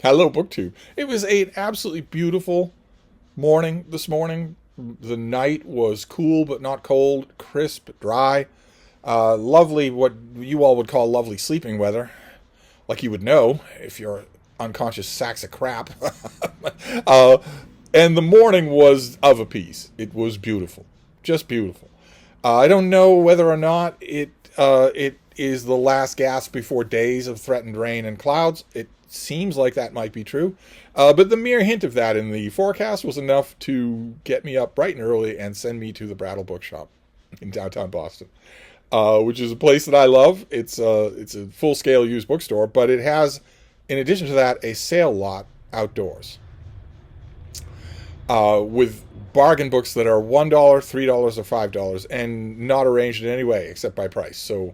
Hello, BookTube. It was an absolutely beautiful morning this morning. The night was cool but not cold, crisp, dry. Lovely, what you all would call lovely sleeping weather, like you would know if you're unconscious sacks of crap. uh, and the morning was of a piece. It was beautiful, just beautiful. I don't know whether or not it is the last gasp before days of threatened rain and clouds. It seems like that might be true, but the mere hint of that in the forecast was enough to get me up bright and early and send me to the Brattle Bookshop in downtown Boston, which is a place that I love. It's a full-scale used bookstore, but it has, in addition to that, a sale lot outdoors with bargain books that are $1, $3, or $5, and not arranged in any way except by price. So,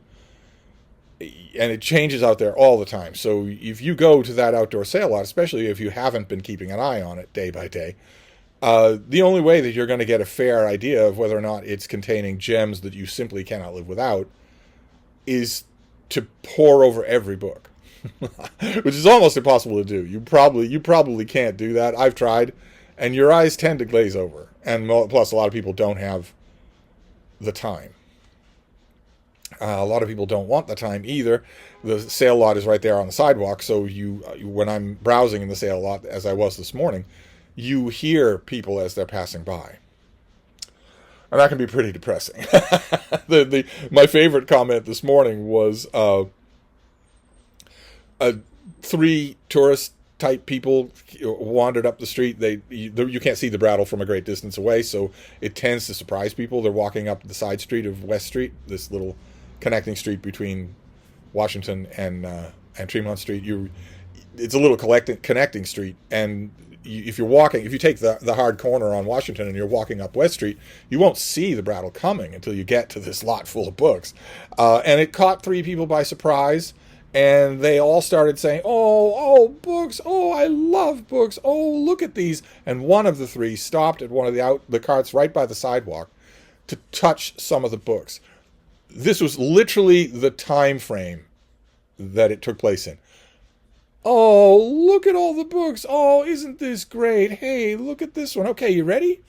and it changes out there all the time. So if you go to that outdoor sale lot, especially if you haven't been keeping an eye on it day by day, the only way that you're going to get a fair idea of whether or not it's containing gems that you simply cannot live without is to pore over every book, which is almost impossible to do. You probably can't do that. I've tried, and your eyes tend to glaze over. And plus, a lot of people don't have the time. A lot of people don't want the time either. The sale lot is right there on the sidewalk, so when I'm browsing in the sale lot, as I was this morning, you hear people as they're passing by. And that can be pretty depressing. My favorite comment this morning was three tourist type people wandered up the street. You can't see the Brattle from a great distance away, so it tends to surprise people. They're walking up the side street of West Street, this little connecting street between Washington and Tremont Street. It's a little connecting street, and if you take the hard corner on Washington and you're walking up West Street, you won't see the Brattle coming until you get to this lot full of books. And it caught three people by surprise, and they all started saying, oh, books, oh, I love books, oh, look at these. And one of the three stopped at one of the carts right by the sidewalk to touch some of the books. This was literally the time frame that it took place in. Oh, look at all the books. Oh, isn't this great? Hey, look at this one. Okay, you ready?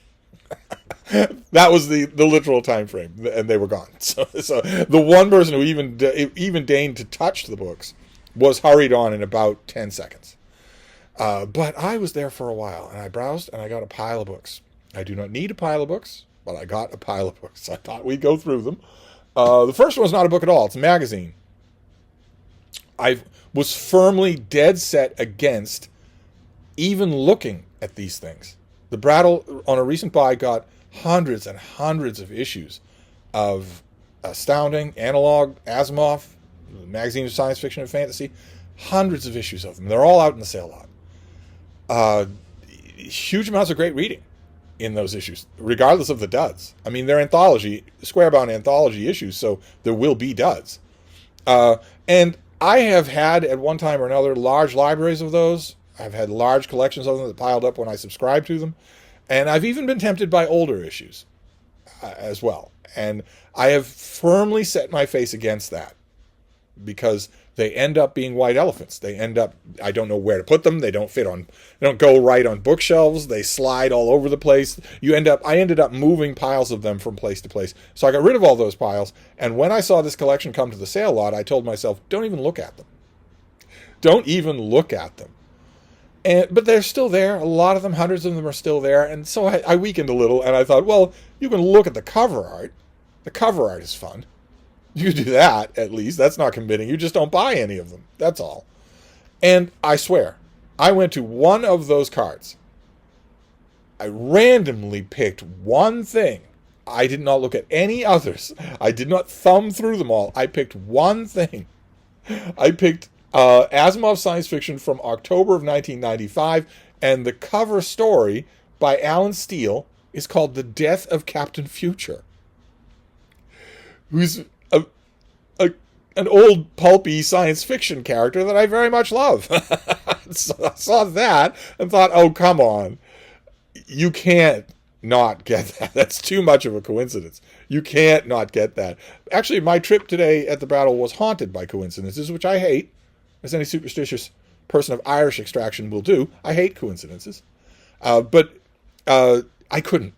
That was the literal time frame, and they were gone. So the one person who even deigned to touch the books was hurried on in about 10 seconds. But I was there for a while, and I browsed, and I got a pile of books. I do not need a pile of books, but I got a pile of books. I thought we'd go through them. The first one was not a book at all. It's a magazine. I was firmly dead set against even looking at these things. The Brattle, on a recent buy, got hundreds and hundreds of issues of Astounding, Analog, Asimov, magazine of science fiction and fantasy. Hundreds of issues of them. They're all out in the sale lot. Huge amounts of great reading in those issues, regardless of the duds. I mean, they're square-bound anthology issues, so there will be duds. And I have had, at one time or another, large libraries of those. I've had large collections of them that piled up when I subscribed to them. And I've even been tempted by older issues as well. And I have firmly set my face against that because they end up being white elephants. I don't know where to put them. They don't go right on bookshelves. They slide all over the place. I ended up moving piles of them from place to place. So I got rid of all those piles. And when I saw this collection come to the sale lot, I told myself, don't even look at them. Don't even look at them. But they're still there. A lot of them, hundreds of them are still there. And so I weakened a little, and I thought, well, you can look at the cover art. The cover art is fun. You do that, at least. That's not committing. You just don't buy any of them. That's all. And I swear, I went to one of those carts. I randomly picked one thing. I did not look at any others. I did not thumb through them all. I picked one thing. I picked Asimov science fiction from October of 1995, and the cover story by Alan Steele is called The Death of Captain Future, who's an old pulpy science fiction character that I very much love. So I saw that and thought, oh, come on. You can't not get that. That's too much of a coincidence. You can't not get that. Actually, my trip today at the Brattle was haunted by coincidences, which I hate, as any superstitious person of Irish extraction will do. I hate coincidences. But I couldn't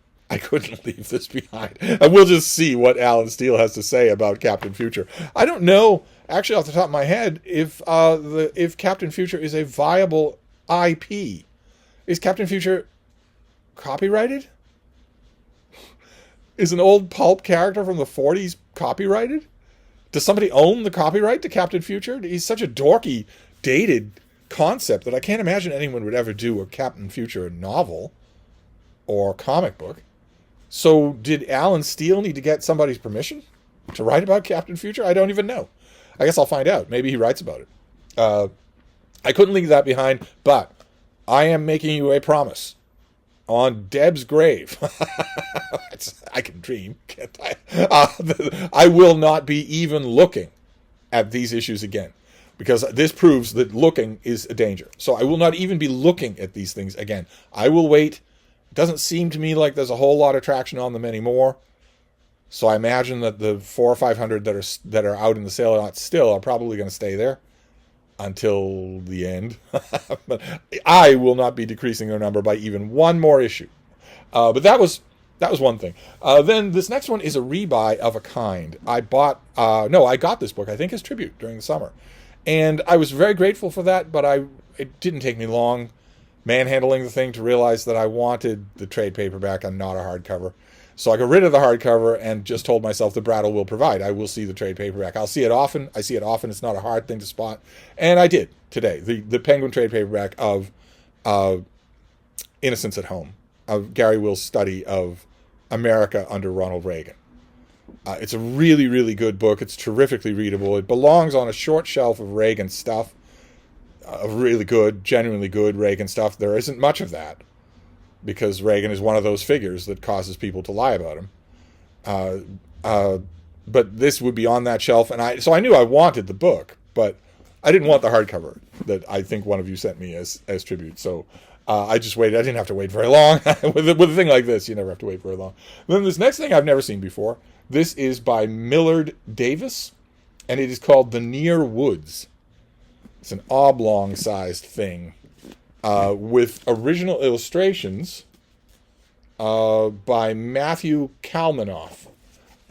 leave this behind. And we'll just see what Alan Steele has to say about Captain Future. I don't know, actually, off the top of my head, if Captain Future is a viable IP. Is Captain Future copyrighted? Is an old pulp character from the 40s copyrighted? Does somebody own the copyright to Captain Future? He's such a dorky, dated concept that I can't imagine anyone would ever do a Captain Future novel or comic book. So did Alan Steele need to get somebody's permission to write about Captain Future? I don't even know. I guess I'll find out. Maybe he writes about it. I couldn't leave that behind, but I am making you a promise. On Deb's grave, I can dream, can't I? I will not be even looking at these issues again, because this proves that looking is a danger. So I will not even be looking at these things again. I will wait. It doesn't seem to me like there's a whole lot of traction on them anymore. So I imagine that the 400 or 500 that are out in the sale lot still are probably going to stay there until the end. But I will not be decreasing their number by even one more issue. But that was one thing. Then this next one is a rebuy of a kind. I got this book, I think, as tribute during the summer. And I was very grateful for that, but it didn't take me long manhandling the thing to realize that I wanted the trade paperback and not a hardcover. So I got rid of the hardcover and just told myself the Brattle will provide. I will see the trade paperback. I'll see it often. I see it often. It's not a hard thing to spot. And I did today. The Penguin trade paperback of Innocence at Home, of Gary Will's study of America under Ronald Reagan. It's a really, really good book. It's terrifically readable. It belongs on a short shelf of Reagan stuff, of really good, genuinely good Reagan stuff. There isn't much of that, because Reagan is one of those figures that causes people to lie about him. But this would be on that shelf, and so I knew I wanted the book, but I didn't want the hardcover that I think one of you sent me as tribute. So I just waited. I didn't have to wait very long. with a thing like this, you never have to wait very long. Then this next thing I've never seen before. This is by Millard Davis, and it is called The Near Woods. It's an oblong-sized thing. With original illustrations by Matthew Kalmanoff.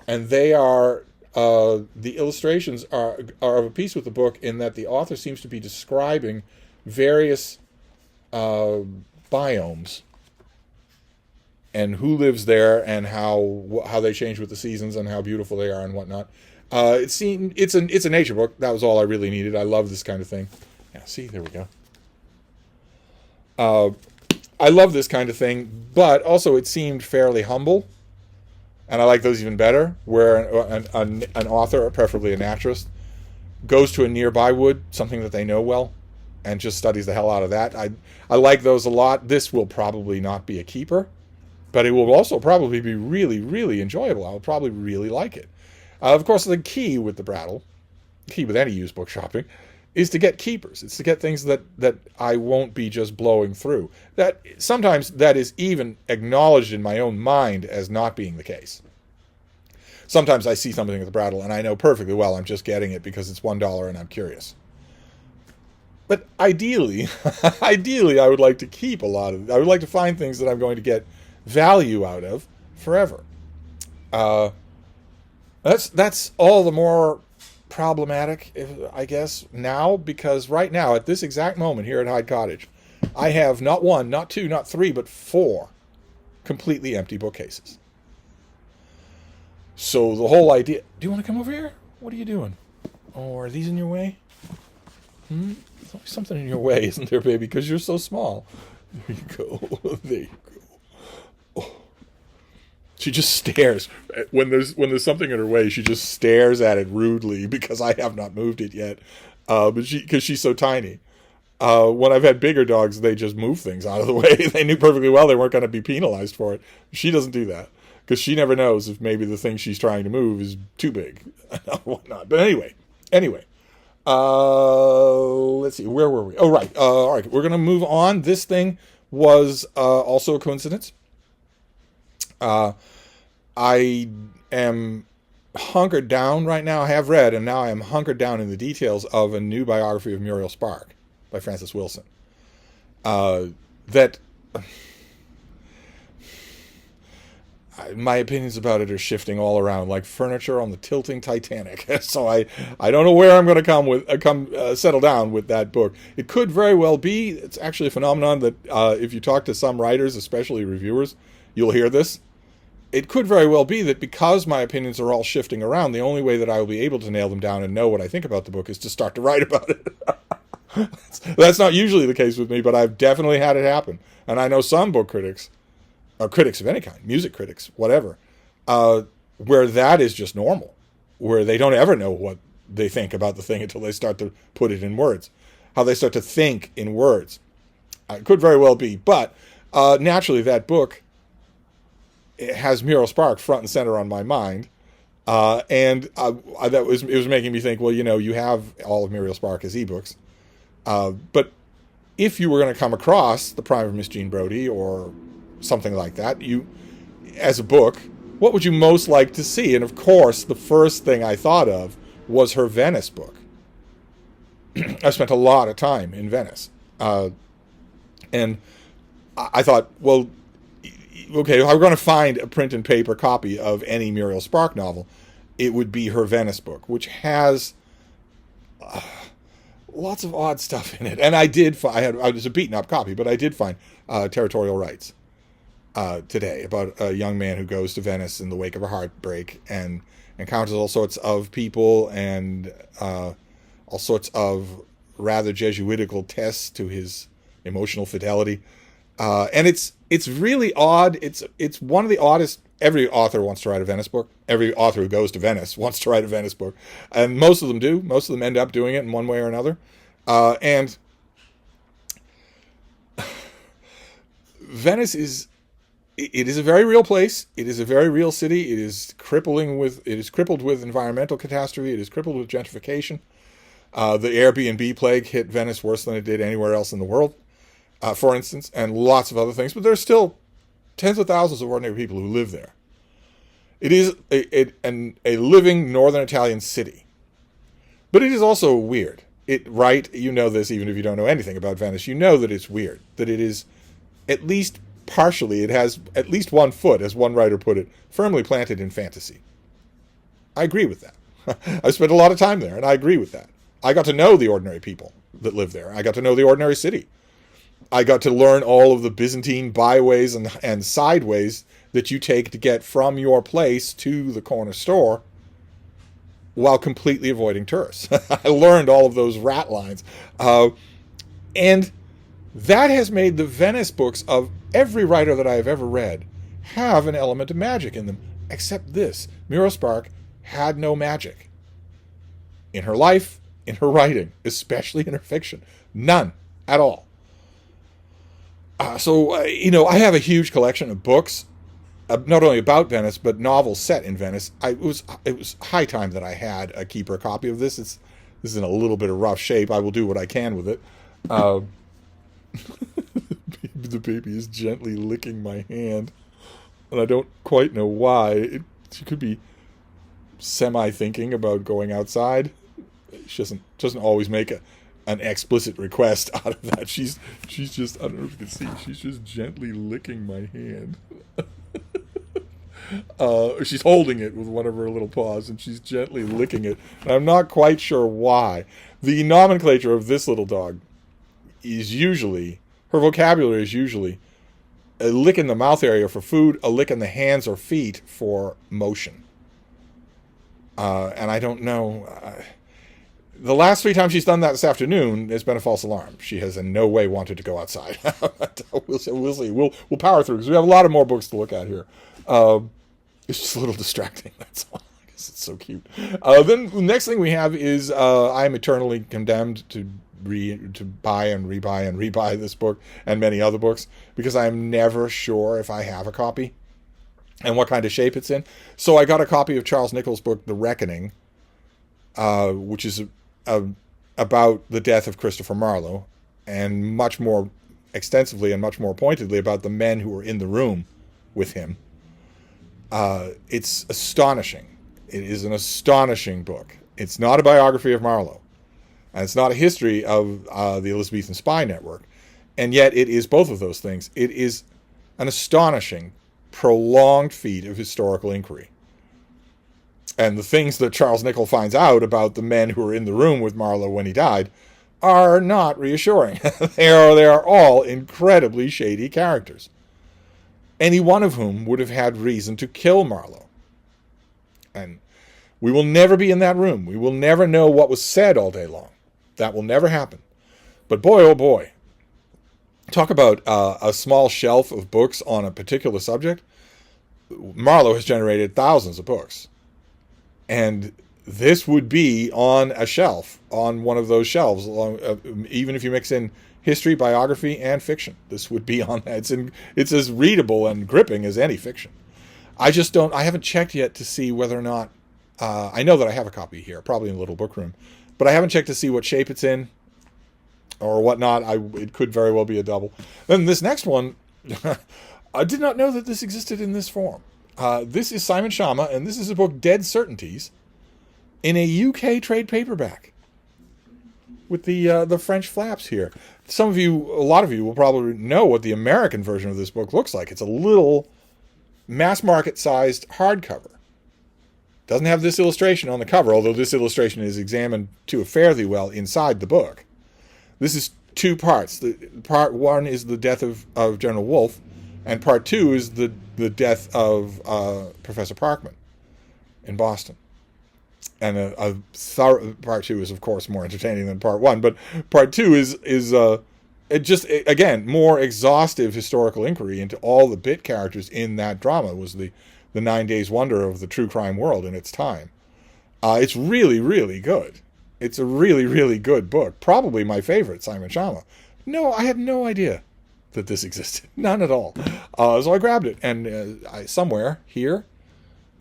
And they are, the illustrations are of a piece with the book in that the author seems to be describing various biomes and who lives there and how they change with the seasons and how beautiful they are and whatnot. It's a nature book. That was all I really needed. I love this kind of thing. Yeah, see, there we go. I love this kind of thing, but also it seemed fairly humble, and I like those even better, where an author, or preferably a naturalist, goes to a nearby wood, something that they know well, and just studies the hell out of that. I like those a lot. This will probably not be a keeper, but it will also probably be really, really enjoyable. I'll probably really like it. Of course, the key with the Brattle, key with any used book shopping, is to get keepers. It's to get things that I won't be just blowing through. That sometimes that is even acknowledged in my own mind as not being the case. Sometimes I see something at the Brattle and I know perfectly well I'm just getting it because it's $1 and I'm curious. But ideally, I would like to keep a lot of. I would like to find things that I'm going to get value out of forever. That's all the more problematic, I guess, now, because right now, at this exact moment here at Hyde Cottage, I have not one, not two, not three, but 4 completely empty bookcases. So the whole idea... Do you want to come over here? What are you doing? Oh, are these in your way? There's always something in your way, isn't there, baby? Because you're so small. There you go. There you go. Oh. She just stares. When there's something in her way, she just stares at it rudely because I have not moved it yet. Because she's so tiny. When I've had bigger dogs, they just move things out of the way. They knew perfectly well they weren't going to be penalized for it. She doesn't do that because she never knows if maybe the thing she's trying to move is too big or whatnot. But anyway. Let's see. Where were we? Oh, right. All right. We're going to move on. This thing was also a coincidence. I am hunkered down right now. I have read, and now I am hunkered down in the details of a new biography of Muriel Spark. by Francis Wilson. That my opinions about it are shifting all around like furniture on the tilting Titanic. So I don't know where I'm going to settle down with that book. It could very well be, it's actually a phenomenon that if you talk to some writers, especially reviewers, you'll hear this. It could very well be that because my opinions are all shifting around, the only way that I will be able to nail them down and know what I think about the book is to start to write about it. That's not usually the case with me, but I've definitely had it happen. And I know some book critics, or critics of any kind, music critics, whatever, where that is just normal, where they don't ever know what they think about the thing until they start to put it in words, how they start to think in words. It could very well be, but naturally that book, it has Muriel Spark front and center on my mind, and it was making me think, well, you have all of Muriel Spark as ebooks, but if you were going to come across The Prime of Miss Jean Brodie or something like that, as a book, what would you most like to see? And of course, the first thing I thought of was her Venice book. I spent a lot of time in Venice, and I thought, well, okay, if I'm going to find a print and paper copy of any Muriel Spark novel, it would be her Venice book, which has lots of odd stuff in it. And I was a beaten up copy, but I did find Territorial Rights today about a young man who goes to Venice in the wake of a heartbreak and encounters all sorts of people and all sorts of rather Jesuitical tests to his emotional fidelity. And it's really odd. It's one of the oddest. Every author wants to write a Venice book. Every author who goes to Venice wants to write a Venice book. And most of them do. Most of them end up doing it in one way or another. And Venice is a very real place. It is a very real city. It is crippled with environmental catastrophe. It is crippled with gentrification. The Airbnb plague hit Venice worse than it did anywhere else in the world, for instance, and lots of other things. But there's still tens of thousands of ordinary people who live there. It is a living northern Italian city. But it is also weird. You know this even if you don't know anything about Venice. You know that it's weird. That it is, at least partially, it has at least one foot, as one writer put it, firmly planted in fantasy. I agree with that. I spent a lot of time there, and I agree with that. I got to know the ordinary people that live there. I got to know the ordinary city. I got to learn all of the Byzantine byways and sideways that you take to get from your place to the corner store while completely avoiding tourists. I learned all of those rat lines. And that has made the Venice books of every writer that I have ever read have an element of magic in them, except this. Muriel Spark had no magic. In her life, in her writing, especially in her fiction. None at all. I have a huge collection of books, not only about Venice, but novels set in Venice. It was high time that I had a keeper copy of this. This is in a little bit of rough shape. I will do what I can with it. The baby is gently licking my hand, and I don't quite know why. She could be semi-thinking about going outside. She doesn't always make an explicit request out of that. She's just, I don't know if you can see, she's just gently licking my hand. She's holding it with one of her little paws, and she's gently licking it. And I'm not quite sure why. The nomenclature of this little dog is usually, her vocabulary is usually a lick in the mouth area for food, a lick in the hands or feet for motion. And I don't know. The last 3 times she's done that this afternoon has been a false alarm. She has in no way wanted to go outside. We'll see. We'll power through because we have a lot of more books to look at here. It's just a little distracting. That's all. I guess it's so cute. Then the next thing we have is I am eternally condemned to buy and rebuy this book and many other books because I'm never sure if I have a copy and what kind of shape it's in. So I got a copy of Charles Nichols' book, The Reckoning, which is about the death of Christopher Marlowe, and much more extensively and much more pointedly about the men who were in the room with him. It's astonishing. It is an astonishing book. It's not a biography of Marlowe. And it's not a history of the Elizabethan spy network. And yet it is both of those things. It is an astonishing, prolonged feat of historical inquiry. And the things that Charles Nicholl finds out about the men who were in the room with Marlowe when he died are not reassuring. They are all incredibly shady characters. Any one of whom would have had reason to kill Marlowe. And we will never be in that room. We will never know what was said all day long. That will never happen. But boy, oh boy, talk about a small shelf of books on a particular subject. Marlowe has generated thousands of books. And this would be on a shelf, on one of those shelves, even if you mix in history, biography, and fiction. This would be on that. It's as readable and gripping as any fiction. I haven't checked yet to see whether or not, I know that I have a copy here, probably in the little book room, but I haven't checked to see what shape it's in or whatnot. It could very well be a double. Then this next one, I did not know that this existed in this form. This is Simon Schama, and this is a book, Dead Certainties, in a UK trade paperback with the French flaps here. A lot of you will probably know what the American version of this book looks like. It's a little mass market sized hardcover. Doesn't have this illustration on the cover, although this illustration is examined to a fairly well inside the book. This is two parts. Part one is the death of General Wolfe, and part two is the death of Professor Parkman in Boston. And part two is, of course, more entertaining than part one, but part two is again, more exhaustive historical inquiry into all the bit characters in that drama. It was the 9 Days Wonder of the true crime world in its time. It's really, really good. It's a really, really good book. Probably my favorite, Simon Schama. No, I had no idea that this existed. None at all. So I grabbed it, and somewhere here,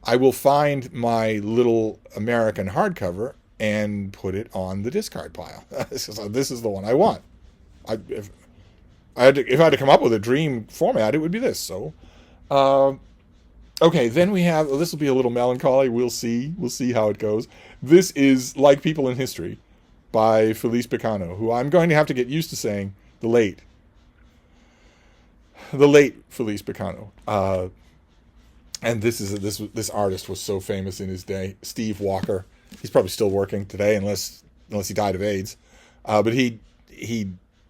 I will find my little American hardcover and put it on the discard pile. This is the one I want. If I had to come up with a dream format, it would be this. So, okay, then we have, this will be a little melancholy. We'll see how it goes. This is Like People in History by Felice Picano, who I'm going to have to get used to saying the late Felice Picano. And this artist was so famous in his day, Steve Walker. He's probably still working today, unless he died of AIDS. But he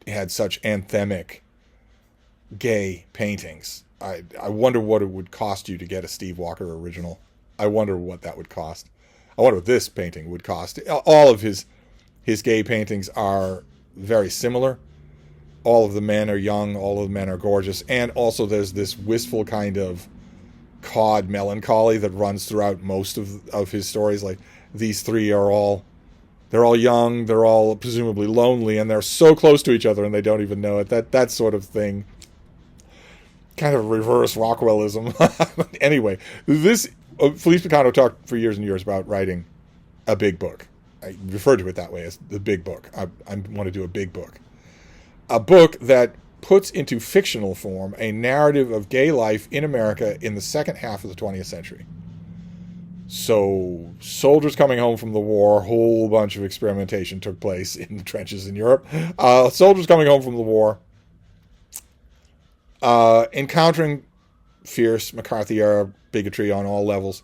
had such anthemic gay paintings. I wonder what it would cost you to get a Steve Walker original. I wonder what that would cost. I wonder what this painting would cost. All of his gay paintings are very similar. All of the men are young. All of the men are gorgeous. And also there's this wistful kind of cod melancholy that runs throughout most of his stories. Like, these three they're all young, they're all presumably lonely, and they're so close to each other and they don't even know it. That sort of thing. Kind of reverse Rockwellism. Anyway, Felice Picano talked for years and years about writing a big book. I refer to it that way, as the big book. I want to do a big book. A book that puts into fictional form a narrative of gay life in America in the second half of the 20th century. So, soldiers coming home from the war, a whole bunch of experimentation took place in the trenches in Europe. Soldiers coming home from the war, encountering fierce McCarthy-era bigotry on all levels,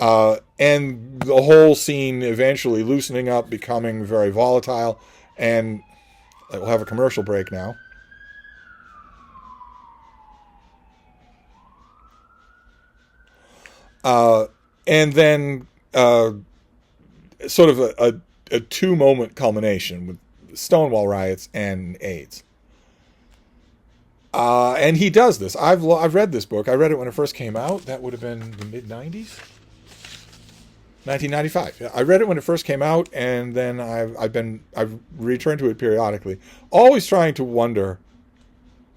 and the whole scene eventually loosening up, becoming very volatile, and we'll have a commercial break now. And then sort of a two-moment culmination with Stonewall riots and AIDS. And he does this. I've read this book. I read it when it first came out. That would have been the mid-90s? 1995. Yeah, I read it when it first came out, and then I've returned to it periodically, always trying to wonder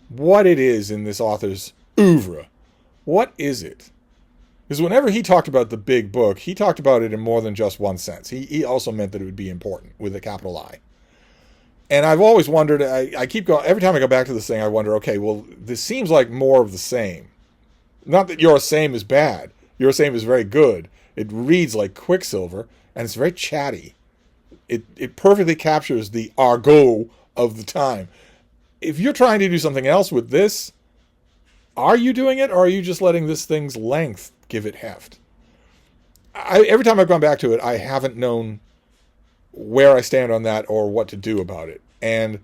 what it is in this author's oeuvre. What is it? Because whenever he talked about the big book, he talked about it in more than just one sense. He also meant that it would be important with a capital I. And I've always wondered, I keep going, every time I go back to this thing, I wonder, okay, well, this seems like more of the same. Not that Your Same is bad. Your Same is very good. It reads like Quicksilver, and it's very chatty. It perfectly captures the argot of the time. If you're trying to do something else with this, are you doing it, or are you just letting this thing's length give it heft? Every time I've gone back to it, I haven't known where I stand on that or what to do about it. And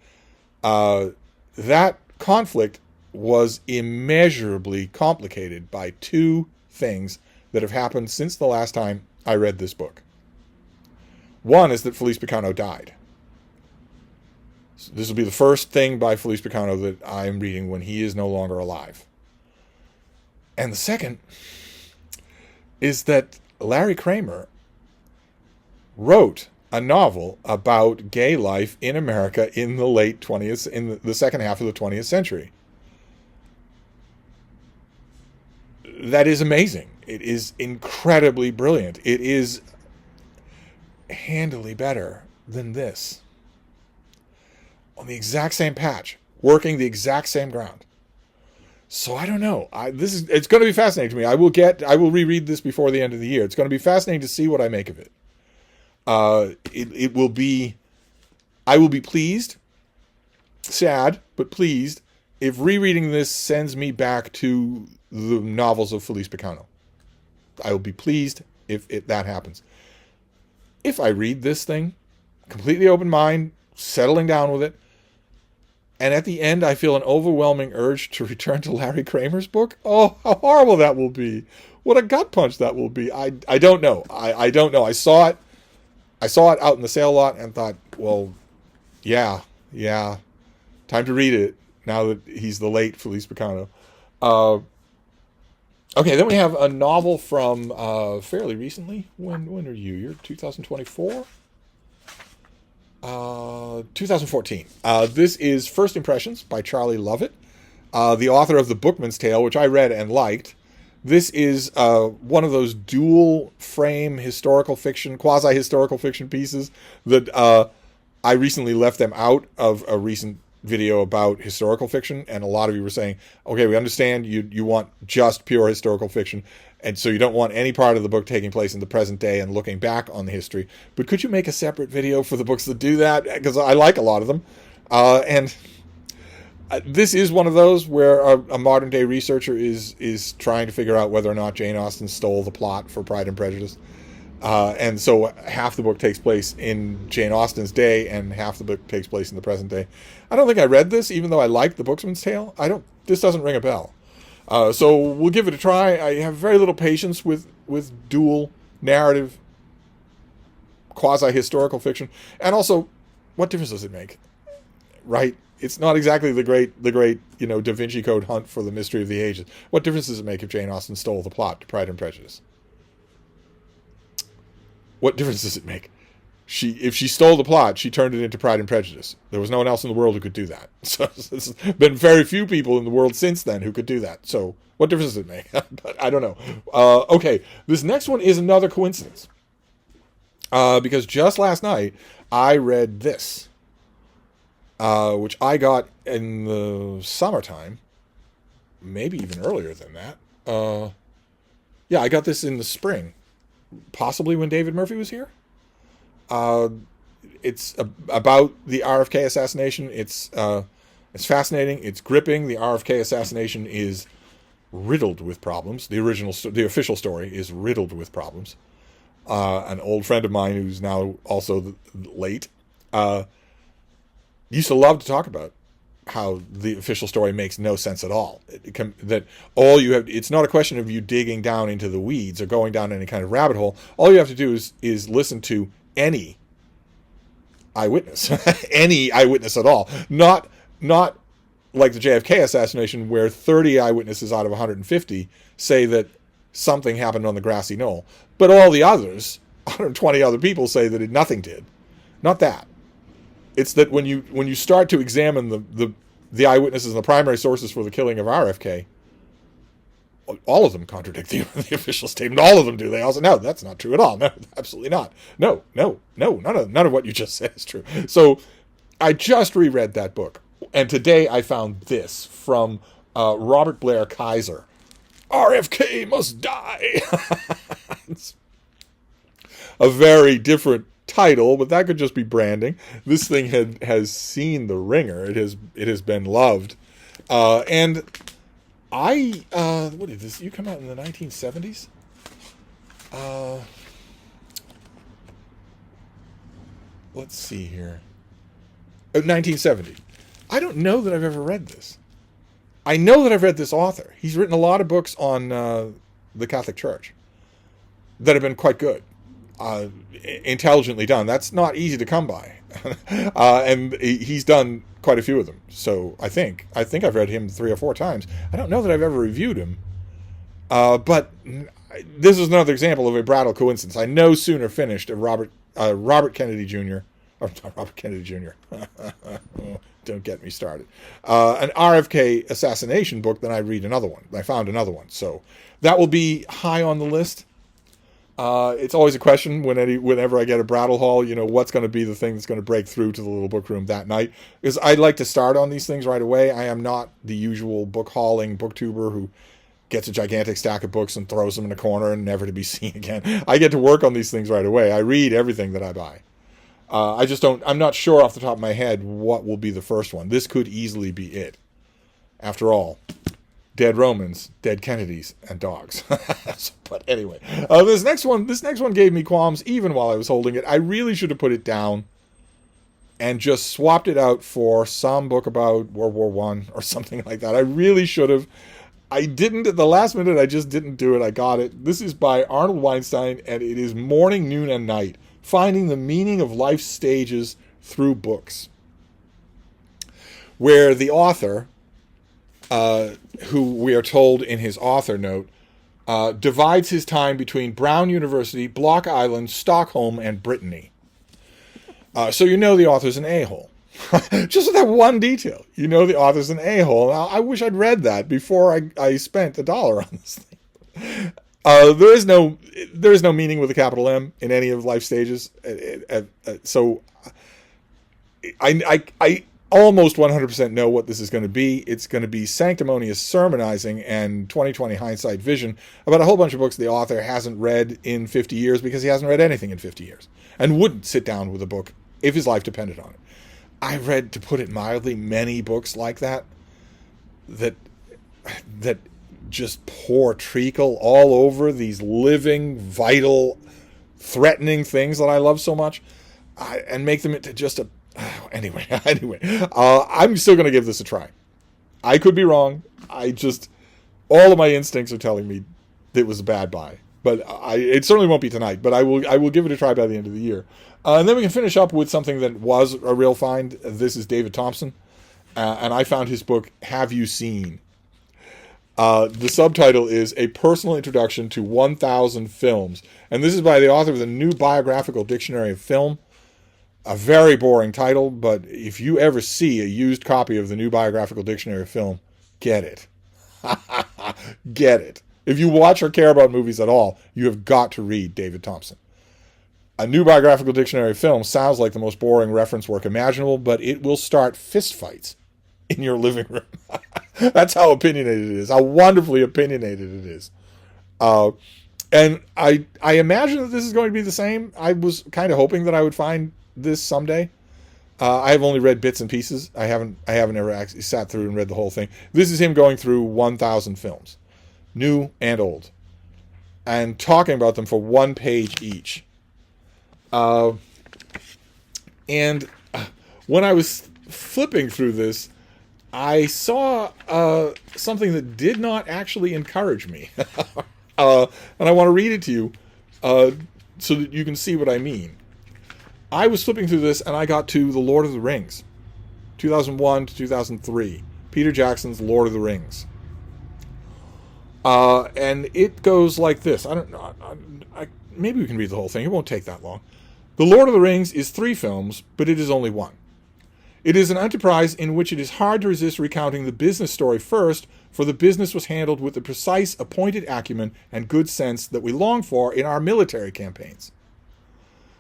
that conflict was immeasurably complicated by two things that have happened since the last time I read this book. One is that Felice Picano died. So this will be the first thing by Felice Picano that I'm reading when he is no longer alive. And the second is that Larry Kramer wrote a novel about gay life in America in the late 20th, in the second half of the 20th century. That is amazing. It is incredibly brilliant. It is handily better than this. On the exact same patch, working the exact same ground. So I don't know. It's going to be fascinating to me. I will reread this before the end of the year. It's going to be fascinating to see what I make of it. It will be. I will be pleased, sad but pleased, if rereading this sends me back to the novels of Felice Picano. I will be pleased if that happens. If I read this thing, completely open mind, settling down with it, and at the end I feel an overwhelming urge to return to Larry Kramer's book, oh, how horrible that will be. What a gut punch that will be. I don't know. I don't know. I saw it out in the sale lot and thought, well, yeah, time to read it now that he's the late Felice Picano. Okay, then we have a novel from fairly recently. When are you? You're 2024? 2014. This is First Impressions by Charlie Lovett, the author of The Bookman's Tale, which I read and liked. This is one of those dual frame historical fiction, quasi-historical fiction pieces that I recently left them out of a recent video about historical fiction, and a lot of you were saying, okay, we understand you want just pure historical fiction, and so you don't want any part of the book taking place in the present day and looking back on the history, but could you make a separate video for the books that do that? Because I like a lot of them. And this is one of those where a modern day researcher is trying to figure out whether or not Jane Austen stole the plot for Pride and Prejudice. And so half the book takes place in Jane Austen's day and half the book takes place in the present day. I don't think I read this, even though I like The Bookman's Tale. This doesn't ring a bell. So we'll give it a try. I have very little patience with dual narrative quasi-historical fiction. And also, what difference does it make? Right? It's not exactly the great Da Vinci Code hunt for the mystery of the ages. What difference does it make if Jane Austen stole the plot to Pride and Prejudice? What difference does it make? If she stole the plot, she turned it into Pride and Prejudice. There was no one else in the world who could do that. So there's been very few people in the world since then who could do that. So what difference does it make? But I don't know. Okay, this next one is another coincidence. Because just last night, I read this, which I got in the summertime, maybe even earlier than that. Yeah, I got this in the spring. Possibly when David Murphy was here. It's about the RFK assassination. It's fascinating. It's gripping. The RFK assassination is riddled with problems. The official story is riddled with problems. An old friend of mine who's now also late used to love to talk about how the official story makes no sense at all. It's not a question of you digging down into the weeds or going down any kind of rabbit hole. All you have to do is listen to any eyewitness, any eyewitness at all. Not like the JFK assassination where 30 eyewitnesses out of 150 say that something happened on the grassy knoll, but all the others, 120 other people, say that nothing did. Not that. It's that when you start to examine the eyewitnesses and the primary sources for the killing of RFK, all of them contradict the official statement. All of them do. They also, no, that's not true at all. No, absolutely not. No. None of what you just said is true. So I just reread that book, and today I found this from Robert Blair Kaiser. RFK must die. It's a very different title, but that could just be branding. This thing has seen the ringer. It has been loved. And what did this? You come out in the 1970s? Let's see here. 1970. I don't know that I've ever read this. I know that I've read this author. He's written a lot of books on the Catholic Church that have been quite good, intelligently done. That's not easy to come by, and he's done quite a few of them. So I think I've read him 3 or 4 times. I don't know that I've ever reviewed him, but this is another example of a Brattle coincidence. I no sooner finished a Robert Kennedy Jr. or not Robert Kennedy Jr. Don't get me started. An RFK assassination book, then I read another one. I found another one. So that will be high on the list. It's always a question whenever I get a Brattle haul, what's going to be the thing that's going to break through to the little book room that night. Because I like to start on these things right away. I am not the usual book hauling booktuber who gets a gigantic stack of books and throws them in a corner and never to be seen again. I get to work on these things right away. I read everything that I buy. I'm not sure off the top of my head what will be the first one. This could easily be it. After all, dead Romans, dead Kennedys, and dogs. But anyway, this next one gave me qualms even while I was holding it. I really should have put it down and just swapped it out for some book about World War I or something like that. I really should have. I didn't at the last minute. I just didn't do it. I got it. This is by Arnold Weinstein, and it is Morning, Noon, and Night. Finding the meaning of life's stages through books. Where the author, who we are told in his author note, divides his time between Brown University, Block Island, Stockholm, and Brittany. So the author's an a-hole. Just with that one detail. The author's an a-hole. Now, I wish I'd read that before I spent $1 on this thing. There is no meaning with a capital M in any of life stages. So I almost 100% know what this is going to be. It's going to be sanctimonious sermonizing and 20/20 hindsight vision about a whole bunch of books the author hasn't read in 50 years because he hasn't read anything in 50 years and wouldn't sit down with a book if his life depended on it. I've read, to put it mildly, many books like that just pour treacle all over these living, vital, threatening things that I love so much, and make them into just a... Anyway, I'm still going to give this a try. I could be wrong. All of my instincts are telling me it was a bad buy. But it certainly won't be tonight, but I will give it a try by the end of the year. And then we can finish up with something that was a real find. This is David Thompson, and I found his book, Have You Seen? The subtitle is A Personal Introduction to 1,000 Films. And this is by the author of the New Biographical Dictionary of Film. A very boring title, but if you ever see a used copy of the New Biographical Dictionary of Film, get it. Get it. If you watch or care about movies at all, you have got to read David Thompson. A New Biographical Dictionary of Film sounds like the most boring reference work imaginable, but it will start fistfights in your living room. That's how opinionated it is, how wonderfully opinionated it is. And I imagine that this is going to be the same. I was kind of hoping that I would find this someday. I have only read bits and pieces. I haven't ever actually sat through and read the whole thing. This is him going through 1,000 films, new and old, and talking about them for one page each. And when I was flipping through this, I saw something that did not actually encourage me. And I want to read it to you so that you can see what I mean. I was flipping through this and I got to The Lord of the Rings, 2001 to 2003. Peter Jackson's Lord of the Rings. And it goes like this. I don't know. Maybe we can read the whole thing. It won't take that long. The Lord of the Rings is 3 films, but it is only 1. It is an enterprise in which it is hard to resist recounting the business story first, for the business was handled with the precise appointed acumen and good sense that we long for in our military campaigns.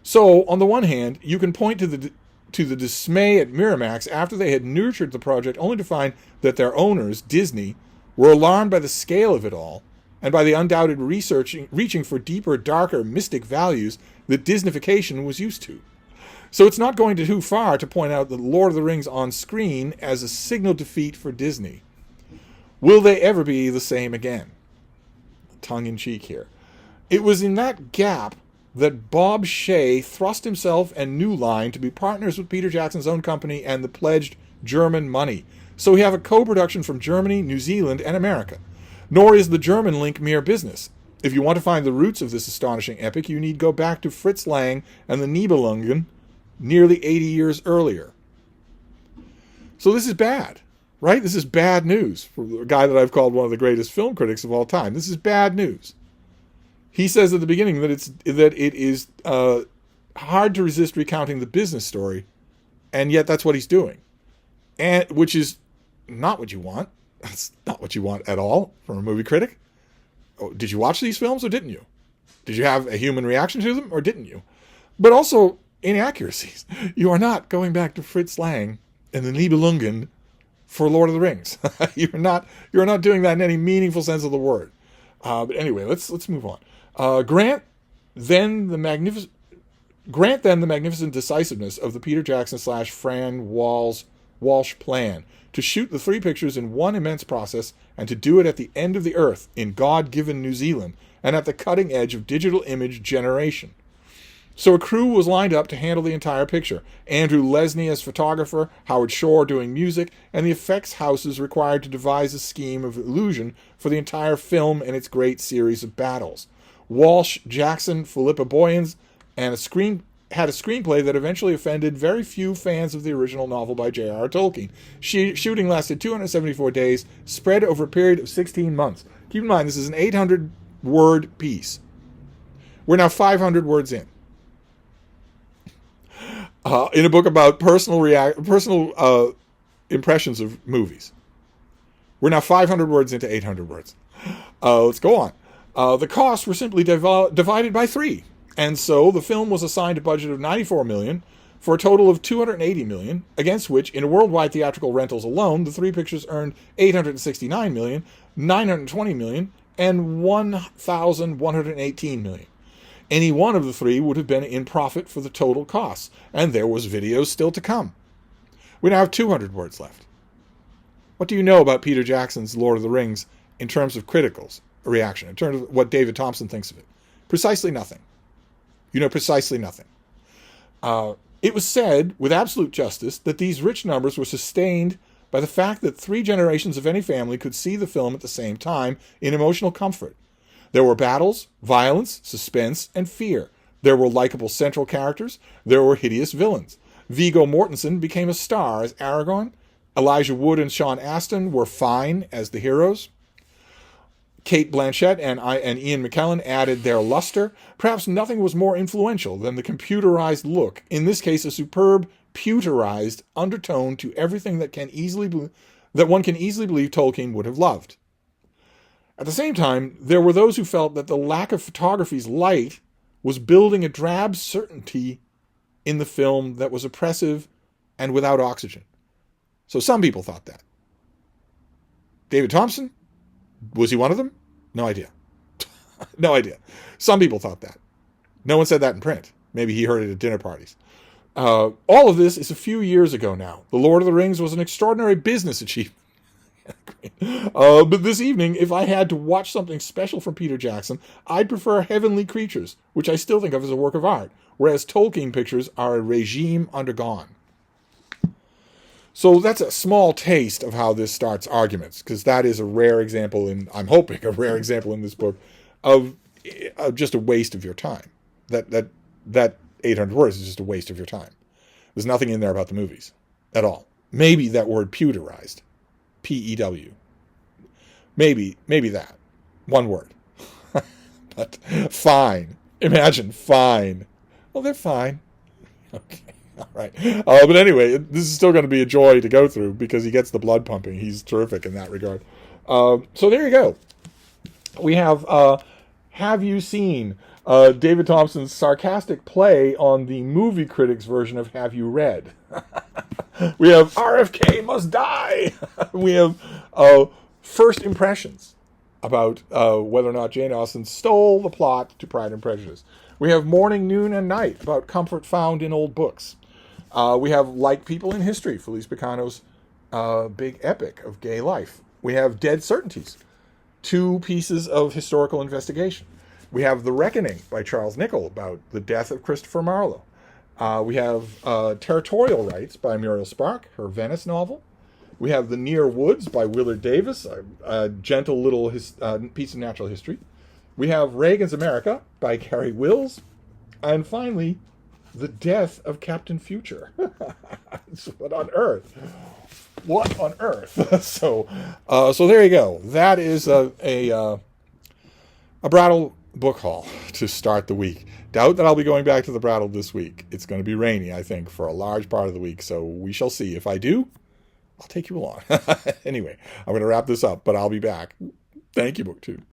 So, on the one hand, you can point to the dismay at Miramax after they had nurtured the project only to find that their owners, Disney, were alarmed by the scale of it all and by the undoubted reaching for deeper, darker, mystic values that Disneyfication was used to. So it's not going too far to point out that Lord of the Rings on screen as a signal defeat for Disney. Will they ever be the same again? Tongue-in-cheek here. It was in that gap that Bob Shea thrust himself and New Line to be partners with Peter Jackson's own company and the pledged German money. So we have a co-production from Germany, New Zealand, and America. Nor is the German link mere business. If you want to find the roots of this astonishing epic, you need go back to Fritz Lang and the Nibelungen nearly 80 years earlier. So this is bad, right? This is bad news for a guy that I've called one of the greatest film critics of all time. This is bad news. He says at the beginning that it is hard to resist recounting the business story, and yet that's what he's doing, and which is not what you want. That's not what you want at all from a movie critic. Oh, did you watch these films or didn't you? Did you have a human reaction to them or didn't you? But also inaccuracies. You are not going back to Fritz Lang and the Nibelungen for Lord of the Rings. You're not doing that in any meaningful sense of the word. But anyway, let's move on. Grant then the magnificent decisiveness of the Peter Jackson / Fran Walsh plan to shoot the 3 pictures in one immense process and to do it at the end of the earth in God-given New Zealand and at the cutting edge of digital image generation. So a crew was lined up to handle the entire picture. Andrew Lesnie as photographer, Howard Shore doing music, and the effects houses required to devise a scheme of illusion for the entire film and its great series of battles. Walsh, Jackson, Philippa Boyens, and had a screenplay that eventually offended very few fans of the original novel by J.R.R. Tolkien. Shooting lasted 274 days, spread over a period of 16 months. Keep in mind, this is an 800-word piece. We're now 500 words in. In a book about personal impressions of movies. We're now 500 words into 800 words. Let's go on. The costs were simply divided by 3, and so the film was assigned a budget of $94 million for a total of $280 million, against which, in worldwide theatrical rentals alone, the 3 pictures earned $869 million, $920 million, and $1,118 million. Any one of the 3 would have been in profit for the total costs, and there was video still to come. We now have 200 words left. What do you know about Peter Jackson's Lord of the Rings in terms of criticals? Reaction, in terms of what David Thompson thinks of it? Precisely nothing. You know precisely nothing. It was said, with absolute justice, that these rich numbers were sustained by the fact that 3 generations of any family could see the film at the same time in emotional comfort. There were battles, violence, suspense, and fear. There were likable central characters. There were hideous villains. Viggo Mortensen became a star as Aragorn. Elijah Wood and Sean Astin were fine as the heroes. Kate Blanchett and Ian McKellen added their luster. Perhaps nothing was more influential than the computerized look, in this case a superb pewterized undertone to everything that one can easily believe Tolkien would have loved. At the same time, there were those who felt that the lack of photography's light was building a drab certainty in the film that was oppressive and without oxygen. So some people thought that. David Thompson? Was he one of them? No idea. No idea. Some people thought that. No one said that in print. Maybe he heard it at dinner parties. All of this is a few years ago now. The Lord of the Rings was an extraordinary business achievement. But this evening, if I had to watch something special from Peter Jackson, I'd prefer Heavenly Creatures, which I still think of as a work of art, whereas Tolkien pictures are a regime undergone. So that's a small taste of how this starts arguments, because that is a rare example I'm hoping, a rare example in this book of just a waste of your time. That 800 words is just a waste of your time. There's nothing in there about the movies at all. Maybe that word pewterized. P-E-W. Maybe that. One word. But fine. Imagine fine. Well, they're fine. Okay. All right. But anyway, this is still going to be a joy to go through because he gets the blood pumping. He's terrific in that regard. So there you go. We have you seen David Thompson's sarcastic play on the movie critics version of Have You Read? We have RFK must die. We have first impressions. about whether or not Jane Austen stole the plot to Pride and Prejudice. We have Morning, Noon, and Night about comfort found in old books. We have Like People in History, Felice Picano's big epic of gay life. We have Dead Certainties, 2 pieces of historical investigation. We have The Reckoning by Charles Nicholl about the death of Christopher Marlowe. We have Territorial Rights by Muriel Spark, her Venice novel. We have The Near Woods by Willard Davis, a gentle little piece of natural history. We have Reagan's America by Carrie Wills. And finally, The Death of Captain Future. What on earth? What on earth? So there you go. That is a Brattle book haul to start the week. Doubt that I'll be going back to the Brattle this week. It's going to be rainy, I think, for a large part of the week. So we shall see. If I do, I'll take you along. Anyway, I'm going to wrap this up, but I'll be back. Thank you, BookTube.